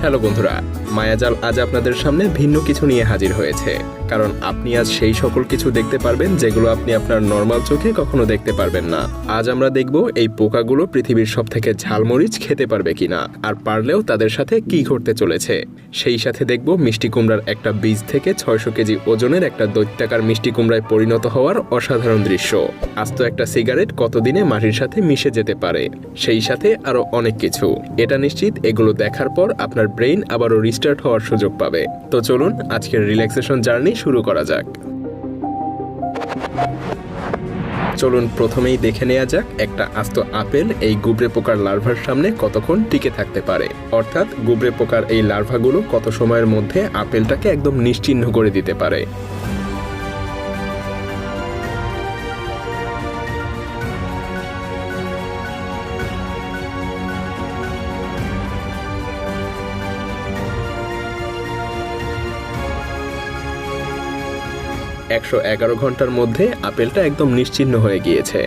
Hello বন্ধুরা, মায়াজাল আজ আপনাদের সামনে ভিন্ন কিছু নিয়ে হাজির হয়েছে। কারণ আপনি আজ সেই সকল কিছু দেখতে পারবেন যেগুলো আপনি আপনার নর্মাল চোখে কখনো দেখতে পারবেন না। আজ আমরা দেখব এই পোকাগুলো পৃথিবীর সবথেকে ঝালমরিচ খেতে পারবে কিনা, আর পারলেও তাদের সাথে কি ঘটতে চলেছে। সেই সাথে দেখব মিষ্টি কুমড়ার একটা বীজ থেকে 600 কেজি ওজনের একটা দৈত্যাকার মিষ্টি কুমড়ায় পরিণত হওয়ার অসাধারণ দৃশ্য। আস্ত একটা সিগারেট কতদিনে মাটির সাথে মিশে যেতে পারে, সেই সাথে আরো অনেক কিছু। এটা নিশ্চিত এগুলো দেখার পর আপনার ব্রেইন আবারও রিস্টার্ট হওয়ার সুযোগ পাবে। তো চলুন আজকের রিল্যাক্সেশন জার্নি শুরু করা যাক। চলুন প্রথমেই দেখে নেওয়া যাক একটা আস্ত আপেল এই গুবরে পোকার লার্ভার সামনে কতক্ষণ টিকে থাকতে পারে। অর্থাৎ গুবরে পোকার এই লার্ভাগুলো কত সময়ের মধ্যে আপেলটাকে একদম নিশ্চিহ্ন করে দিতে পারে। একশো 11 ঘন্টার মধ্যে আপেলটা একদম নিশ্চিহ্ন হয়ে গিয়েছে।